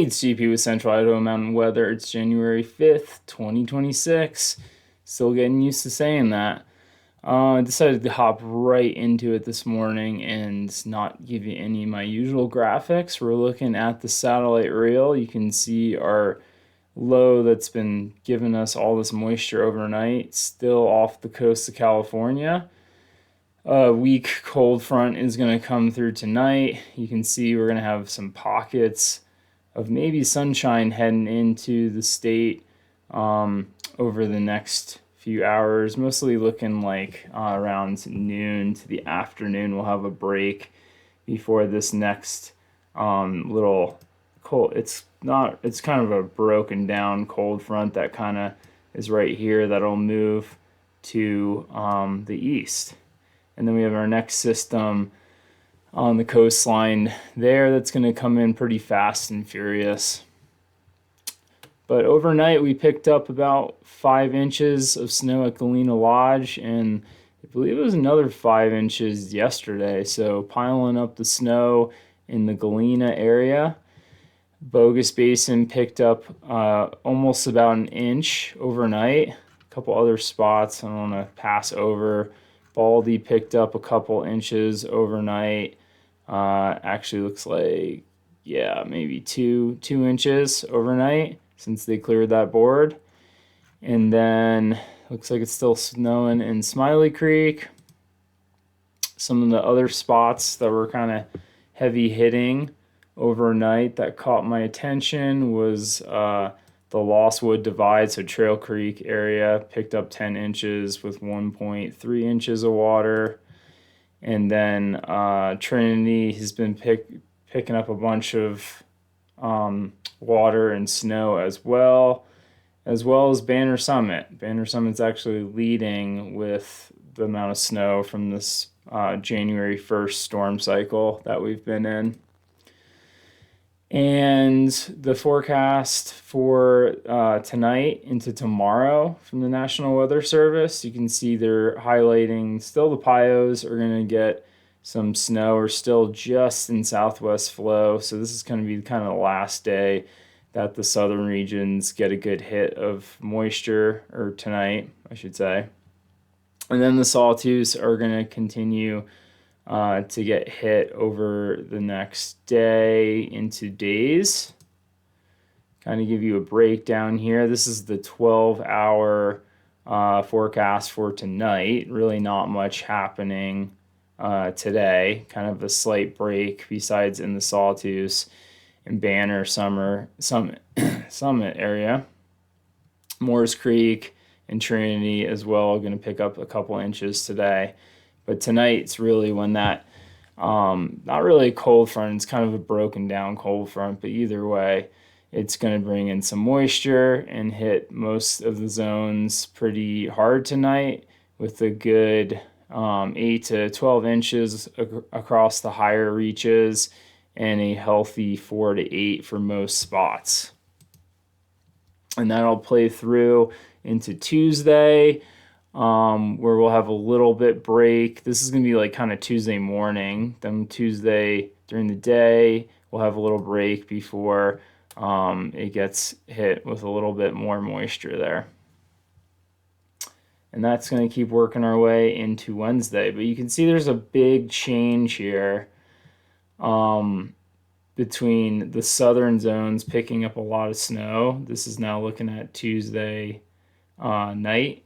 It's GP with Central Idaho Mountain Weather. It's January 5th, 2026. Still getting used to saying that. I decided to hop right into it this morning and not give you any of my usual graphics. We're looking at the satellite reel. You can see our low that's been giving us all this moisture overnight, still off the coast of California. A weak cold front is going to come through tonight. You can see we're going to have some pockets of maybe sunshine heading into the state over the next few hours. Mostly looking like around noon to the afternoon we'll have a break before this next little cold. It's kind of a broken down cold front that kind of is right here that'll move to the east. And then we have our next system on the coastline there that's going to come in pretty fast and furious. But overnight we picked up about 5 inches of snow at Galena Lodge, and I believe it was another 5 inches yesterday. So piling up the snow in the Galena area. Bogus Basin picked up almost about an inch overnight. A couple other spots I don't want to pass over. Baldy picked up a couple inches overnight. Actually looks like, yeah, maybe two inches overnight since they cleared that board. And then looks like it's still snowing in Smiley Creek. Some of the other spots that were kind of heavy hitting overnight that caught my attention was the Losswood Divide, so Trail Creek area, picked up 10 inches with 1.3 inches of water. And then Trinity has been picking up a bunch of water and snow as well as Banner Summit. Banner Summit's actually leading with the amount of snow from this January 1st storm cycle that we've been in. And the forecast for tonight into tomorrow from the National Weather Service, you can see they're highlighting still the Pios are going to get some snow or still just in southwest flow. So this is going to be kind of the last day that the southern regions get a good hit of moisture, or tonight, I should say. And then the Sawtooths are going to continue to get hit over the next day into days. Kind of give you a breakdown here. This is the 12-hour forecast for tonight. Really not much happening today. Kind of a slight break besides in the Sawtooths and Banner Summit area. Moores Creek and Trinity as well are going to pick up a couple inches today. But tonight's really when that, not really a cold front, it's kind of a broken down cold front, but either way, it's going to bring in some moisture and hit most of the zones pretty hard tonight with a good 8 to 12 inches across the higher reaches and a healthy 4 to 8 for most spots. And that'll play through into Tuesday, where we'll have a little bit break. This is going to be like kind of Tuesday morning. Then Tuesday during the day, we'll have a little break before it gets hit with a little bit more moisture there. And that's going to keep working our way into Wednesday. But you can see there's a big change here between the southern zones picking up a lot of snow. This is now looking at Tuesday night.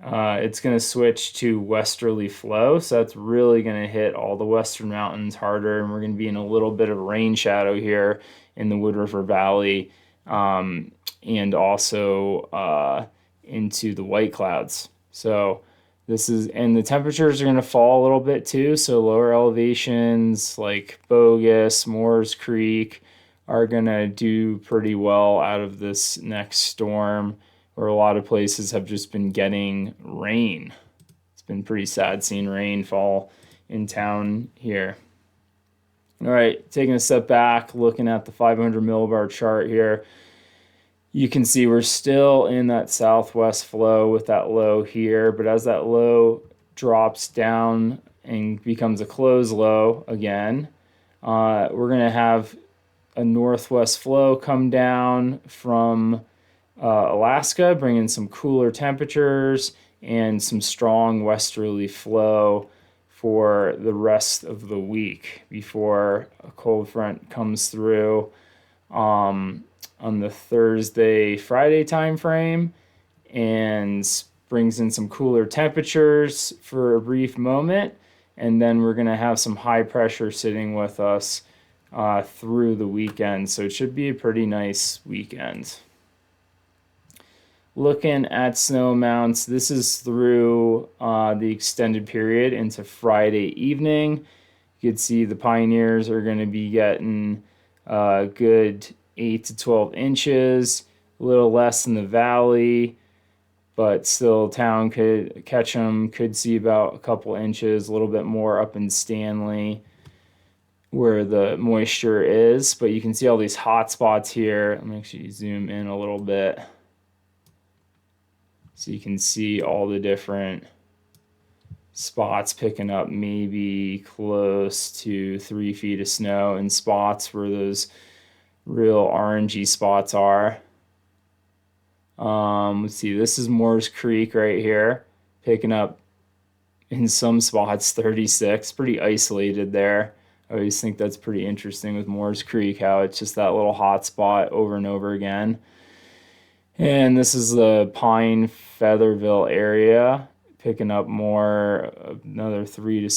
It's going to switch to westerly flow, so that's really going to hit all the western mountains harder, and we're going to be in a little bit of rain shadow here in the Wood River Valley, and also into the White Clouds. So and the temperatures are going to fall a little bit too, so lower elevations like Bogus, Moores Creek are going to do pretty well out of this next storm, where a lot of places have just been getting rain. It's been pretty sad seeing rain fall in town here. All right, taking a step back, looking at the 500 millibar chart here, you can see we're still in that southwest flow with that low here, but as that low drops down and becomes a closed low again, we're going to have a northwest flow come down from Alaska, bringing some cooler temperatures and some strong westerly flow for the rest of the week before a cold front comes through on the Thursday, Friday time frame and brings in some cooler temperatures for a brief moment. And then we're going to have some high pressure sitting with us through the weekend. So it should be a pretty nice weekend. Looking at snow amounts, this is through the extended period into Friday evening. You can see the Pioneers are going to be getting a good 8 to 12 inches, a little less in the valley, but still town could catch them, could see about a couple inches, a little bit more up in Stanley where the moisture is. But you can see all these hot spots here. Let me actually zoom in a little bit so you can see all the different spots picking up maybe close to 3 feet of snow in spots where those real orangey spots are. Let's see, this is Moore's Creek right here, picking up in some spots 36, pretty isolated there. I always think that's pretty interesting with Moore's Creek, how it's just that little hot spot over and over again. And this is the Pine Featherville area, picking up more, another 3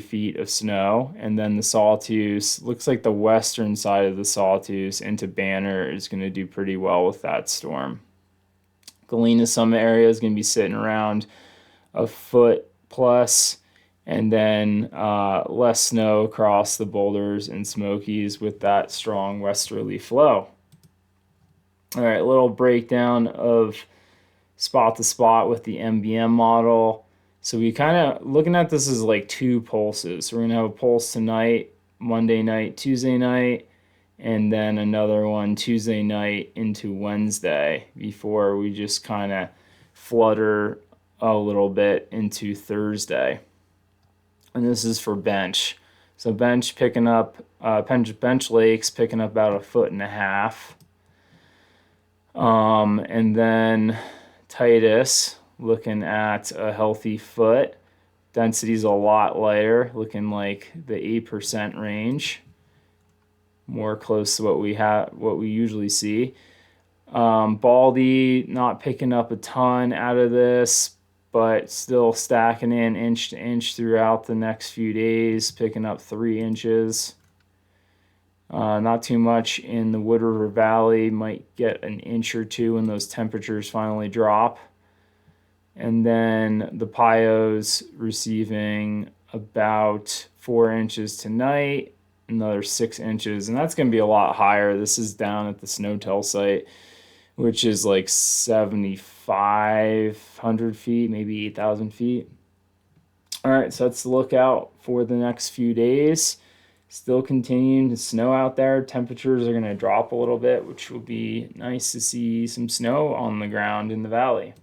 feet of snow. And then the Sawtooths, looks like the western side of the Sawtooths into Banner is going to do pretty well with that storm. Galena Summit area is going to be sitting around a foot plus, and then less snow across the Boulders and Smokies with that strong westerly flow. All right, a little breakdown of spot to spot with the MBM model. So we kind of looking at this as like two pulses. So we're gonna have a pulse tonight, Monday night, Tuesday night, and then another one Tuesday night into Wednesday before we just kind of flutter a little bit into Thursday. And this is for bench. So bench picking up, bench lakes picking up about 1.5 feet. And then Titus looking at a healthy foot. Density's a lot lighter, looking like the 8% range, more close to what we usually see. Baldy not picking up a ton out of this, but still stacking in inch to inch throughout the next few days, picking up 3 inches. Not too much in the Wood River Valley, might get an inch or two when those temperatures finally drop. And then the Pios receiving about 4 inches tonight, another 6 inches, and that's going to be a lot higher. This is down at the Snowtell site, which is like 7,500 feet, maybe 8,000 feet. All right, so that's the lookout for the next few days. Still continuing to snow out there. Temperatures are going to drop a little bit, which will be nice to see some snow on the ground in the valley.